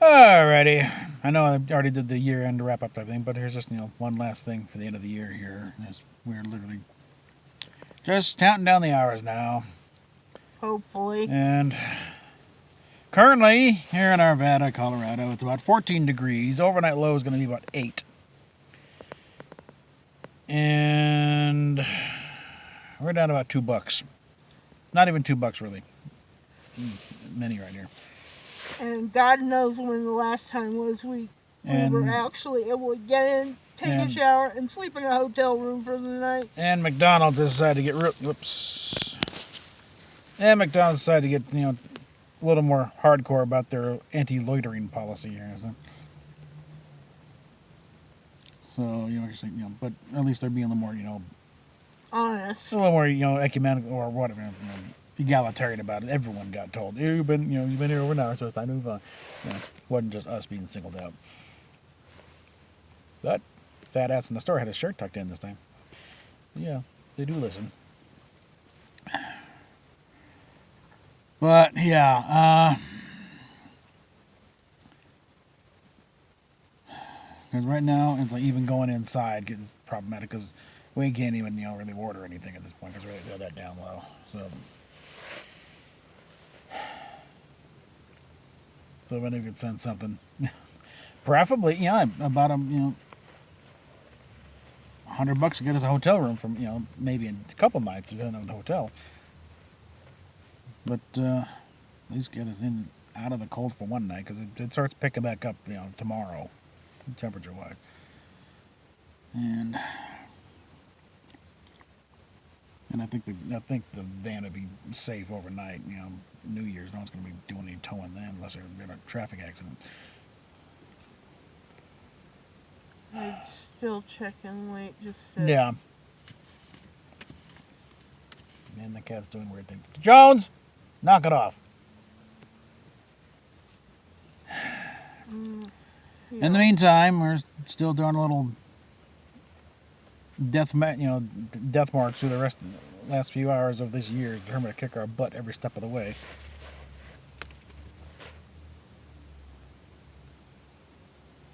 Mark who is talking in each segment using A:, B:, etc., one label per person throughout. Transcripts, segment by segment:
A: Alrighty. I know I already did the year-end wrap-up type thing, but here's just one last thing for the end of the year here. We're literally just counting down the hours now,
B: Hopefully.
A: and currently here in Arvada, Colorado, it's about 14 degrees. Overnight low is going to be about 8, and we're down to about $2. Not even $2 really. Many right here.
B: And God knows when the last time was we were actually able to get in, take a shower, and sleep in a hotel room for the night.
A: And McDonald's decided to get And McDonald's decided to get a little more hardcore about their anti-loitering policy here. So but at least they're being a little more
B: honest,
A: a little more ecumenical or whatever. Egalitarian about it. Everyone got told you've been here over an hour, so it's time to move on. Wasn't just us being singled out. That fat ass in the store had his shirt tucked in this time. Yeah, they do listen. But yeah, because right now it's like even going inside gets problematic because we can't even really order anything at this point because we're that down low. So if anyone could send something, preferably about $100 to get us a hotel room from maybe in a couple nights depending on the hotel. But at least get us in out of the cold for one night because it starts picking back up tomorrow, temperature wise. And I think the van would be safe overnight. New Year's, no one's going to be doing any towing then unless they're in a traffic accident.
B: I'd still check and wait just
A: yeah. And the cat's doing weird things. Jones, knock it off. In the meantime, we're still doing a little death march through the last few hours of this year, determined to kick our butt every step of the way.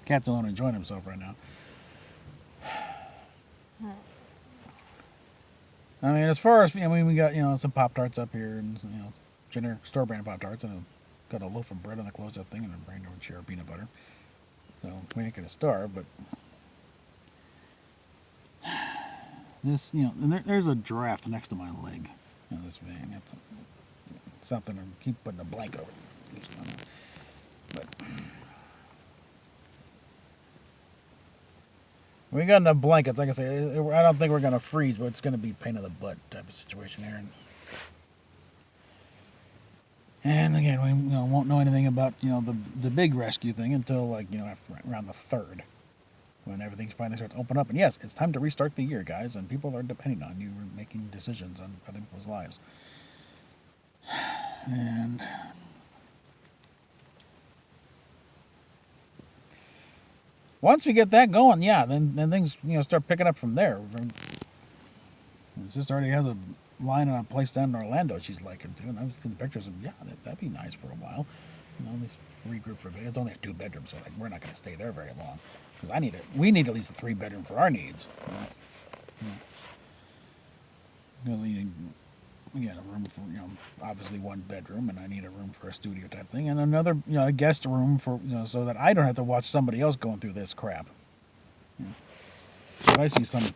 A: Cat's alone enjoying himself right now. I mean, as far as we got some Pop-Tarts up here and generic store brand Pop-Tarts, and got a loaf of bread on the close-up thing and a brand new share of peanut butter. So we ain't gonna starve, but this there's a draft next to my leg. This van, something to keep putting a blanket over it. But we got enough blankets. Like I say, I don't think we're gonna freeze, but it's gonna be pain in the butt type of situation here. And again, we won't know anything about the big rescue thing until around the 3rd, when everything finally starts to open up. And yes, it's time to restart the year, guys, and people are depending on you making decisions on other people's lives. And once we get that going, then things start picking up from there. My sister already has a line on a place down in Orlando she's liking too, and I've seen pictures of that'd be nice for a while. At least regroup for a bit. It's only a 2-bedroom, so we're not going to stay there very long because we need at least a 3-bedroom for our needs. We got a room for obviously 1 bedroom, and I need a room for a studio type thing, and another a guest room for so that I don't have to watch somebody else going through this crap. If I see some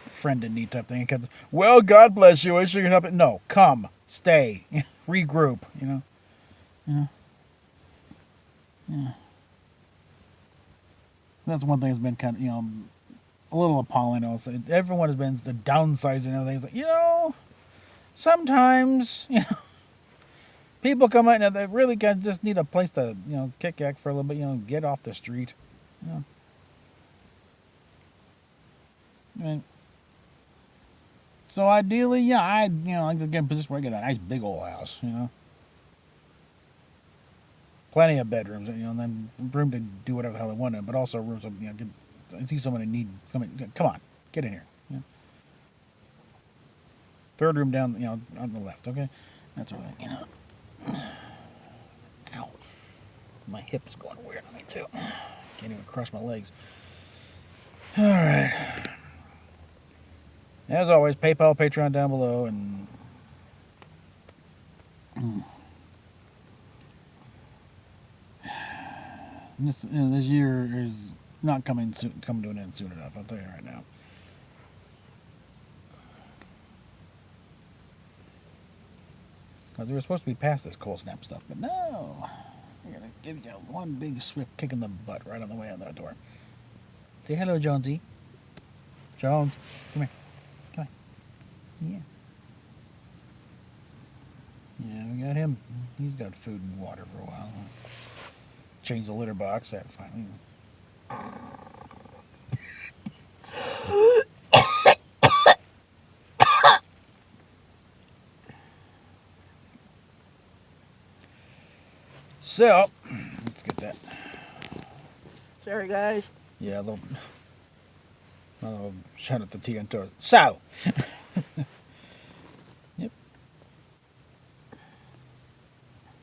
A: friend in need type thing, and well, God bless you, I wish you could help it. No, come, stay, regroup. Yeah. That's one thing that's been kind of a little appalling. Also, everyone has been the downsizing and everything. It's like sometimes people come out and they really just need a place to kick back for a little bit. Get off the street. I mean, so ideally, I'd like to get in a position where I get a nice big old house. Plenty of bedrooms, and then room to do whatever the hell I want in, but also rooms to I see someone in need. Come on, get in here. 3rd room down, on the left. Okay, that's all right. Ow. My hip is going weird on me too. Can't even cross my legs. All right. As always, PayPal, Patreon down below, and this year is not coming to an end soon enough. I'll tell you right now. Because we were supposed to be past this cold snap stuff, but no. We're gonna give you one big swift kick in the butt right on the way out that door. Say hello, Jonesy. Jones, come here. Come on. Yeah, we got him. He's got food and water for a while. Change the litter box. That finally. So, let's get that.
B: Sorry, guys.
A: Yeah, I'll shout at the T and toe. So! Yep.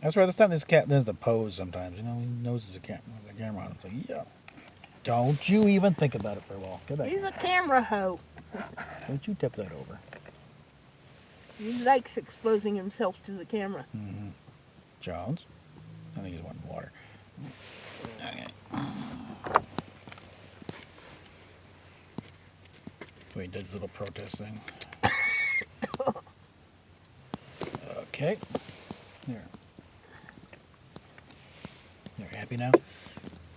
A: That's right, this time this cat does the pose sometimes. You know, he knows there's a camera on. It's like, yeah. Don't you even think about it for a while. Get back.
B: He's a camera hoe.
A: Don't you tip that over.
B: He likes exposing himself to the camera.
A: Mm-hmm. Jones? I think he's wanting water. Okay. Wait, does this little protest thing. Okay. There. You're happy now?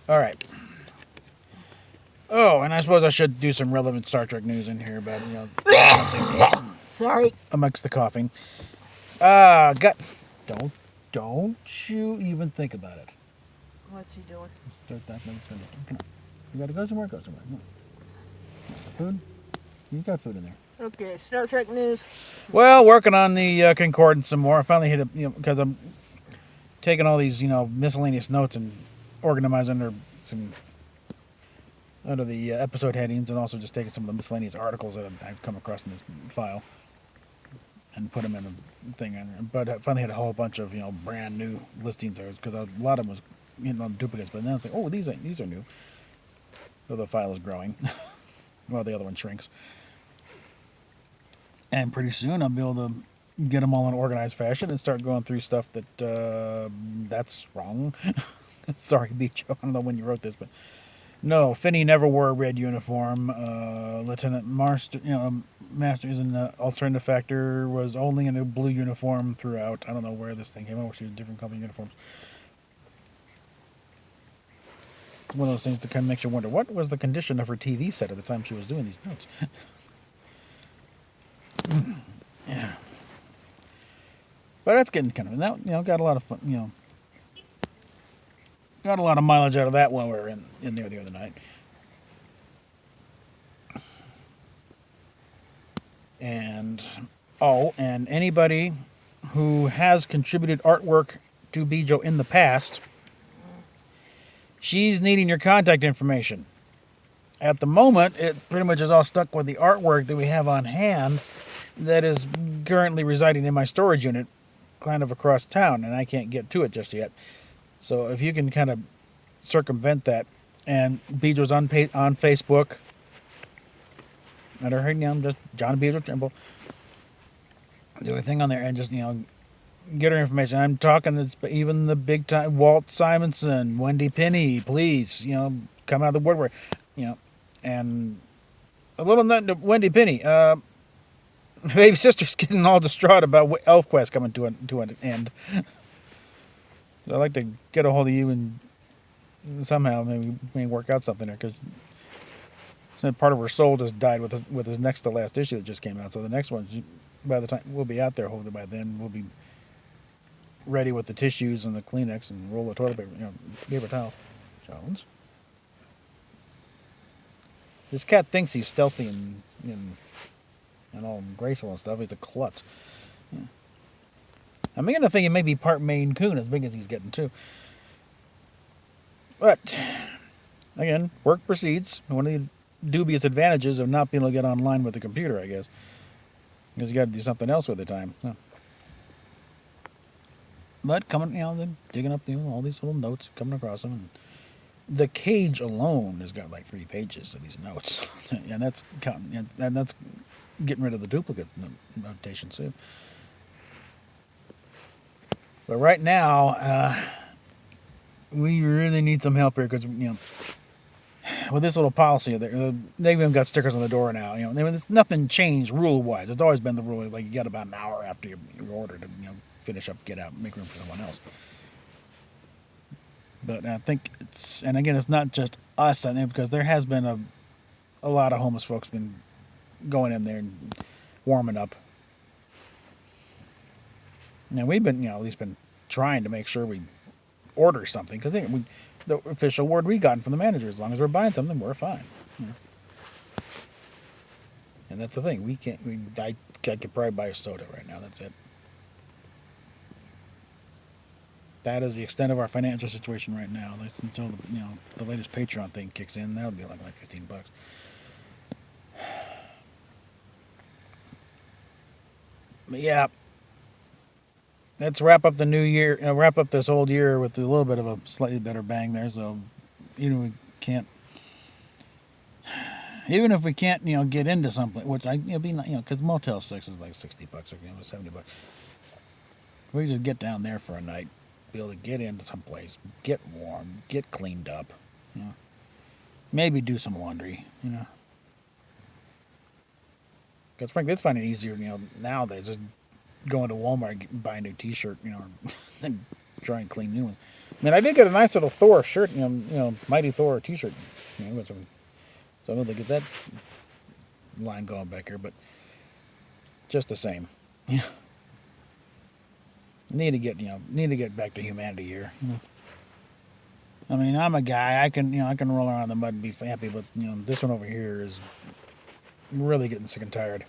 A: Alright. Oh, and I suppose I should do some relevant Star Trek news in here about,
B: Sorry.
A: amongst the coughing. Don't you even think about it.
B: What's he doing?
A: Start that. Come on. You gotta go somewhere, Come on. Food? You got food in there.
B: Okay, Star Trek news.
A: Well, working on the Concordance some more. I finally hit it, because I'm taking all these, miscellaneous notes and organizing them under the episode headings, and also just taking some of the miscellaneous articles that I've come across in this file and put them in a thing. But I finally had a whole bunch of brand new listings there, because a lot of them was duplicates. But now it's like, oh, these are new. So the file is growing while the other one shrinks. And pretty soon I'll be able to get them all in organized fashion and start going through stuff that's wrong. Sorry, Beach. I don't know when you wrote this, but no, Finney never wore a red uniform. Lieutenant Master is an alternative factor, was only in a blue uniform throughout. I don't know where this thing came out. She was different company uniforms. It's one of those things that kind of makes you wonder, what was the condition of her TV set at the time she was doing these notes? Yeah. But that's getting kind of, that, got a lot of fun, got a lot of mileage out of that while we were in there the other night. And, and anybody who has contributed artwork to Bijo in the past, she's needing your contact information. At the moment, it pretty much is all stuck with the artwork that we have on hand that is currently residing in my storage unit kind of across town, and I can't get to it just yet. So if you can kind of circumvent that, and Bijo's on Facebook, at her name, I'm just John Bijo Trimble. Do a thing on there and just, get her information. I'm talking even the big time Walt Simonson, Wendy Penny, please, come out of the woodwork, and a little note to Wendy Penny. Baby sister's getting all distraught about ElfQuest coming to an end. So I'd like to get a hold of you and somehow maybe work out something there, because part of her soul just died with his next to last issue that just came out. So the next one, by the time we'll be out there, hopefully by then we'll be ready with the tissues and the Kleenex and roll of toilet paper, paper towels. Jones. This cat thinks he's stealthy and all graceful and stuff. He's a klutz. Yeah. I'm beginning to think he may be part Maine Coon, as big as he's getting too. But again, work proceeds. One of the dubious advantages of not being able to get online with the computer, I guess, because you got to do something else with the time. But coming, then digging up, all these little notes, coming across them. And the cage alone has got like 3 pages of these notes, and that's getting rid of the duplicate notation too. But right now, we really need some help here because with this little policy, they've even got stickers on the door now. Nothing changed rule-wise. It's always been the rule, like you got about an hour after your order to finish up, get out, make room for someone else. But I think and again, it's not just us, I think, because there has been a lot of homeless folks been going in there and warming up. Now we've been, at least been trying to make sure we order something because the official word we gotten from the manager, as long as we're buying something, we're fine. And that's the thing. We can't. I could probably buy a soda right now. That's it. That is the extent of our financial situation right now. That's until the latest Patreon thing kicks in. That'll be like $15. But yeah, let's wrap up the new year. Wrap up this old year with a little bit of a slightly better bang there. So, we can't. Even if we can't, get into something, which because Motel 6 is like $60 or $70. We just get down there for a night. Be able to get into some place, get warm, get cleaned up, maybe do some laundry, Because frankly, it's finding it easier, nowadays just going to Walmart and buy a new T-shirt, and try and clean new ones. I mean, I did get a nice little Thor shirt, Mighty Thor T-shirt, so I'm able to get that line going back here, but just the same, Need to get back to humanity here. I mean, I'm a guy. I can roll around in the mud and be happy, but this one over here is really getting sick and tired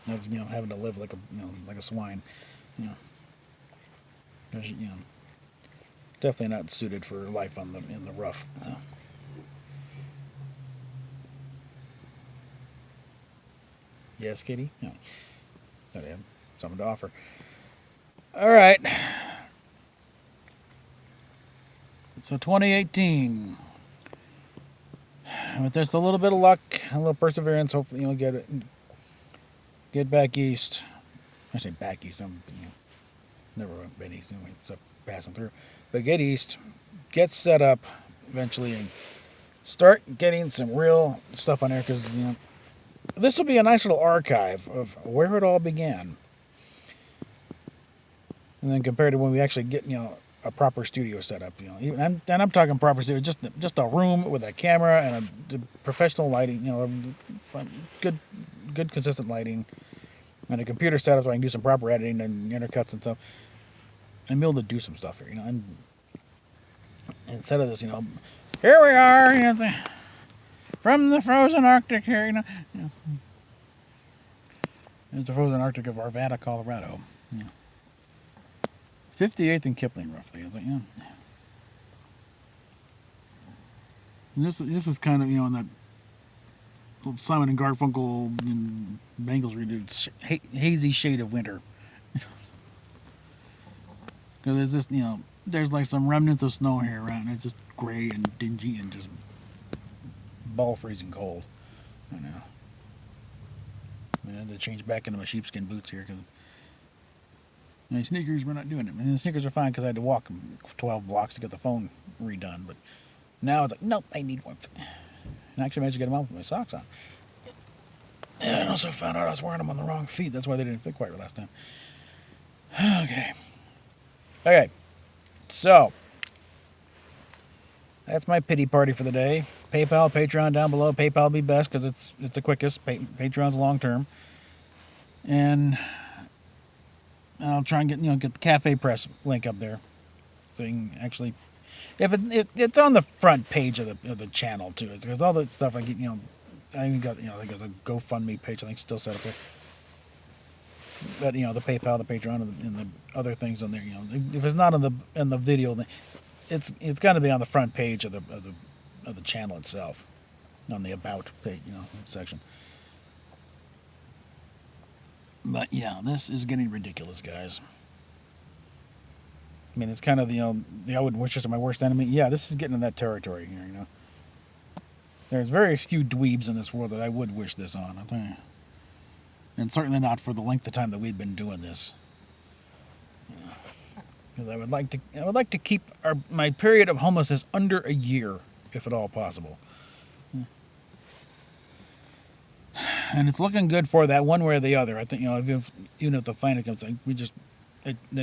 A: of having to live like a swine. Definitely not suited for life in the rough. So. Yes, Kitty. No. I have something to offer. All right. So 2018. With just a little bit of luck, a little perseverance, hopefully you'll get back east. I say back east. I'm never been east anyway, except passing through. But get east, get set up eventually, and start getting some real stuff on there because this will be a nice little archive of where it all began. And then compared to when we actually get, a proper studio set up, and I'm talking proper studio, just a room with a camera and a professional lighting, good consistent lighting, and a computer setup so I can do some proper editing and intercuts and stuff, and be able to do some stuff here, and instead of this, here we are, from the frozen Arctic here, There's the frozen Arctic of Arvada, Colorado. 58th and Kipling, roughly. I was like, And this is kind of, in that Simon and Garfunkel and Bangles renewed hazy shade of winter. Because there's this, there's like some remnants of snow here around, and it's just gray and dingy and just ball freezing cold. I know. I had to change back into my sheepskin boots here because my sneakers were not doing it. And the sneakers are fine because I had to walk 12 blocks to get the phone redone. But now it's like, nope, I need warmth. And I actually managed to get them off with my socks on. And I also found out I was wearing them on the wrong feet. That's why they didn't fit quite right last time. Okay. So that's my pity party for the day. PayPal, Patreon down below. PayPal will be best because it's the quickest. Patreon's long term. And I'll try and get the Cafe Press link up there, so you can actually, if it's on the front page of the channel too, because all the stuff I get, I even got I think there's a GoFundMe page I think still set up there. But the PayPal, the Patreon, and the other things on there, if it's not in the video, then it's got to be on the front page of the channel itself, on the about page, section. But yeah, this is getting ridiculous, guys. I mean, it's kind of the I wouldn't wish this on my worst enemy. Yeah, this is getting in that territory here. There's very few dweebs in this world that I would wish this on. I'll tell you. And certainly not for the length of time that we've been doing this. Because I would like to keep my period of homelessness under a year, if at all possible. And it's looking good for that one way or the other. I think even if the final comes, then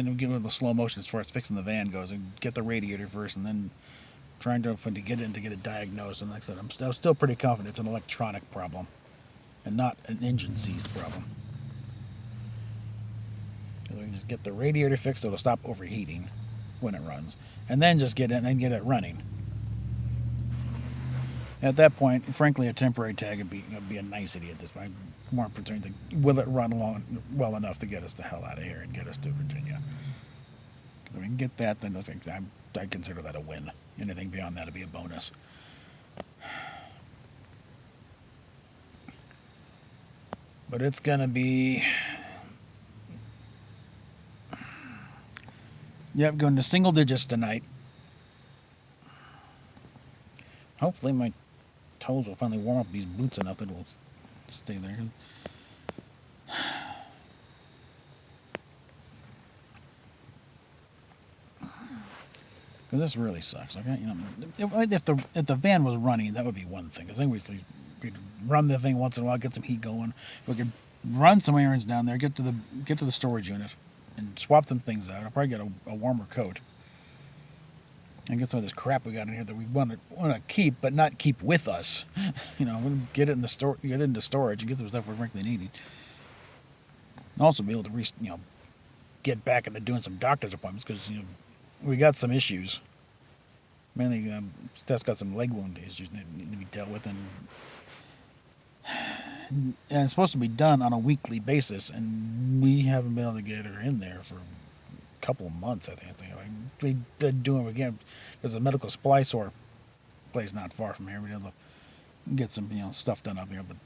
A: we give it the slow motion as far as fixing the van goes, and get the radiator first, and then trying to get it diagnosed. And like I said, I'm still pretty confident it's an electronic problem, and not an engine seized problem. We can just get the radiator fixed, so it'll stop overheating when it runs, and then just get it running. At that point, frankly, a temporary tag would be a nicety at this point. I'm more concerned, will it run well enough to get us the hell out of here and get us to Virginia? If we can get that, then I consider that a win. Anything beyond that would be a bonus. But it's going to be... Yep, going to single digits tonight. Hopefully my toes will finally warm up these boots enough that it'll stay there. Because this really sucks. Okay, if the van was running, that would be one thing. Because then we could run the thing once in a while, get some heat going. We could run some errands down there, get to the storage unit, and swap some things out. I'll probably get a warmer coat. And get some of this crap we got in here that we want to keep, but not keep with us. We'll get it in get it into storage, and get some stuff we're frankly needing. And also be able to get back into doing some doctor's appointments because we got some issues. Mainly, Steph's got some leg wound issues that need to be dealt with, and it's supposed to be done on a weekly basis, and we haven't been able to get her in there for a couple of months. I think we've been doing it again. There's a medical supply store place not far from here. We're able to get some stuff done up here, but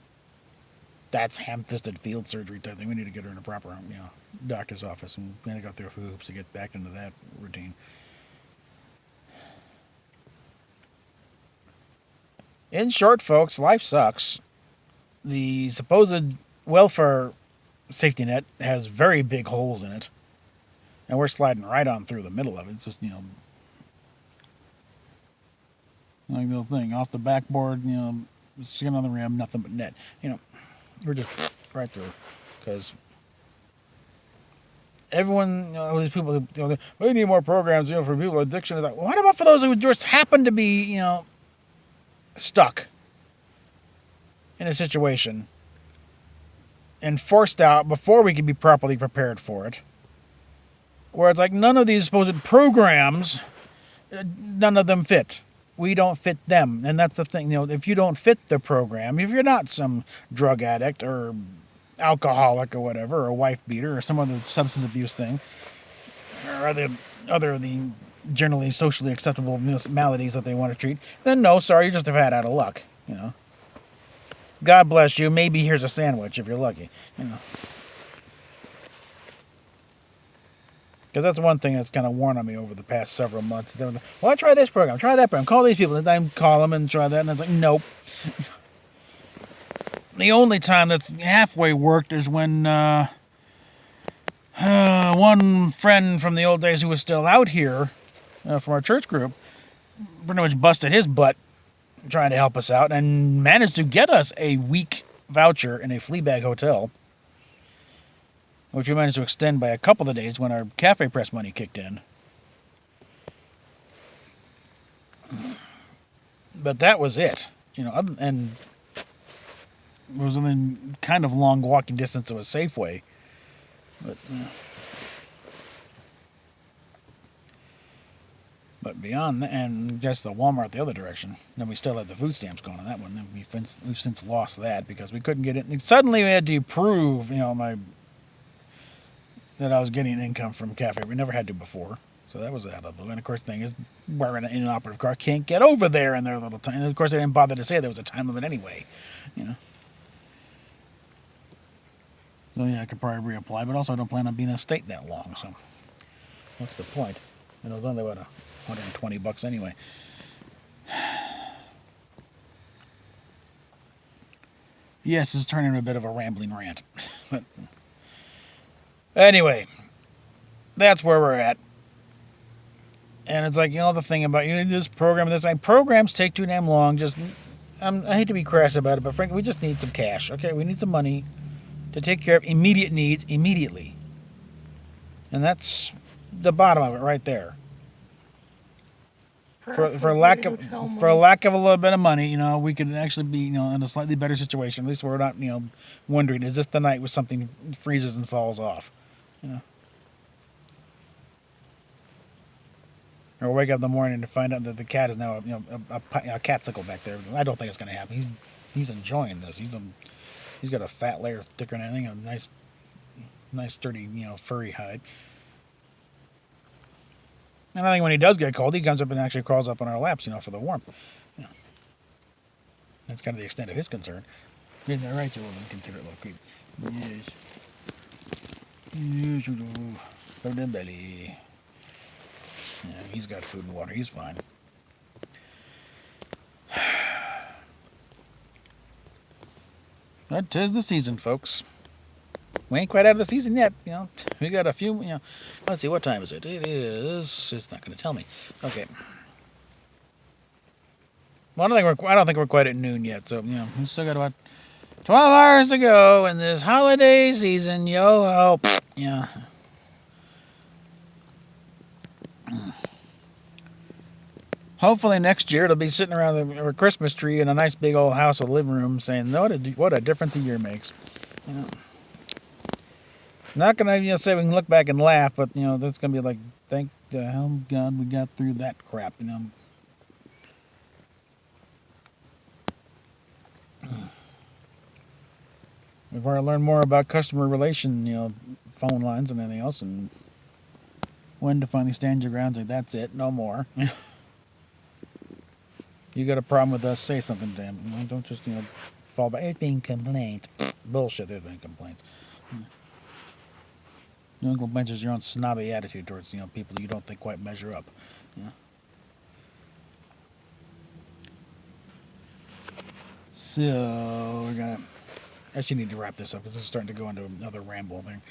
A: that's ham-fisted field surgery type thing. We need to get her in a proper doctor's office, and we got to go through a few hoops to get back into that routine. In short, folks, life sucks. The supposed welfare safety net has very big holes in it, and we're sliding right on through the middle of it. It's just like the little thing off the backboard, skin on the rim, nothing but net. We're just right through, because everyone, these people, we need more programs, for people with addiction. It's like, what about for those who just happen to be, stuck in a situation and forced out before we can be properly prepared for it? Where it's like none of these supposed programs, none of them fit. We don't fit them. And that's the thing, if you don't fit the program, if you're not some drug addict or alcoholic or whatever, or a wife beater or some other substance abuse thing, or other of the generally socially acceptable maladies that they want to treat, then no, sorry, you're just a fat out of luck, God bless you. Maybe here's a sandwich if you're lucky, Because that's one thing that's kind of worn on me over the past several months. Well, try this program, try that program, call these people, and I call them and try that, and it's like, nope. The only time that's halfway worked is when one friend from the old days who was still out here from our church group pretty much busted his butt trying to help us out and managed to get us a week voucher in a Fleabag hotel, which we managed to extend by a couple of days when our Cafe Press money kicked in. But that was it, and it was within kind of long walking distance of a Safeway. But beyond that, and just the Walmart the other direction, then we still had the food stamps going on that one. Then we've since lost that because we couldn't get it. And suddenly we had to prove, that I was getting income from Cafe. We never had to before. So that was out of the blue. And of course, the thing is, we're in an inoperative car, can't get over there in their little time. And of course, they didn't bother to say there was a time limit anyway. So yeah, I could probably reapply, but also I don't plan on being in a state that long. So what's the point? And it was only about $120 anyway. Yes, this is turning into a bit of a rambling rant. But anyway, that's where we're at. And it's like, the thing about, this program, programs take too damn long. Just, I hate to be crass about it, but frankly, we just need some cash. Okay, we need some money to take care of immediate needs immediately. And that's the bottom of it right there. For lack of a little bit of money, we could actually be, in a slightly better situation. At least we're not, wondering, is this the night where something freezes and falls off? Or wake up in the morning to find out that the cat is now, a catsicle back there. I don't think it's going to happen. He's enjoying this. He's got a fat layer thicker than anything, a nice sturdy, furry hide. And I think when he does get cold, he comes up and actually crawls up on our laps, for the warmth. That's kind of the extent of his concern. Isn't that right, you little inconsiderate little creep? Yes. Yes, you do. Go to belly. Yeah, he's got food and water. He's fine. That is the season, folks. We ain't quite out of the season yet, We got a few, Let's see, what time is it? It's not going to tell me. Okay. Well, I don't think we're quite at noon yet, so, we still got about 12 hours to go in this holiday season. Yo-ho. Yeah. Hopefully next year it'll be sitting around the Christmas tree in a nice big old house with a living room saying, what a difference a year makes. Not going to say we can look back and laugh, but, that's going to be like, thank the hell God we got through that crap, We've already learned more about customer relation, phone lines and anything else, and when to finally stand your ground, say, that's it, no more. You got a problem with us, say something, damn. Don't just, fall back. It's being complaints. Bullshit, there's been complaints. Your complaints is your own snobby attitude towards, people you don't think quite measure up. So, we're going to... Actually need to wrap this up because this is starting to go into another ramble thing.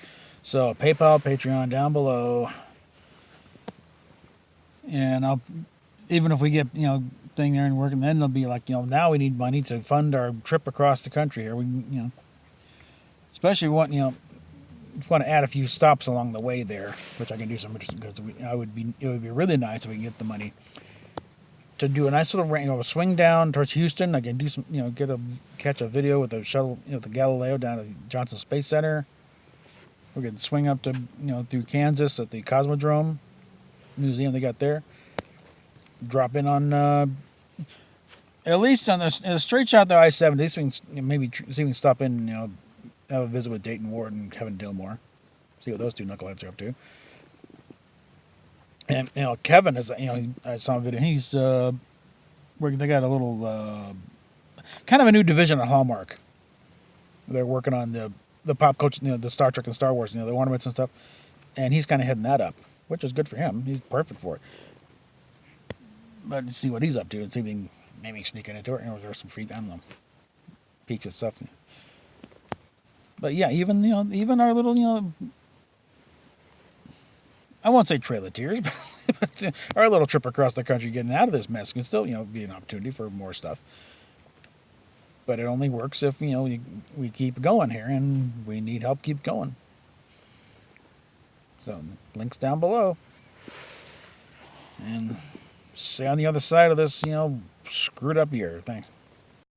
A: So, PayPal, Patreon down below. And even if we get, thing there and working, then it'll be like, now we need money to fund our trip across the country here. We, especially want, if you want to add a few stops along the way there, which I can do some interesting, because it would be really nice if we can get the money to do a nice little, swing down towards Houston. I can do some, catch a video with the shuttle, the Galileo down at the Johnson Space Center. We could swing up to, through Kansas at the Cosmodrome Museum they got there. Drop in on, at least on the straight shot, the I-70. At least we can maybe see if we can stop in, have a visit with Dayton Ward and Kevin Dillmore. See what those two knuckleheads are up to. And, Kevin is, I saw a video. He's, where they got a little, kind of a new division at Hallmark. They're working on the pop culture, the Star Trek and Star Wars, the ornaments and stuff. And he's kind of heading that up, which is good for him. He's perfect for it. But to see what he's up to and see if we can maybe sneak into it. There's some free, I don't know, peeks and stuff. But yeah, even, even our little, I won't say Trail of Tears, but our little trip across the country getting out of this mess can still, be an opportunity for more stuff. But it only works if, we keep going here, and we need help keep going. So, links down below. And stay on the other side of this, screwed up year. Thanks.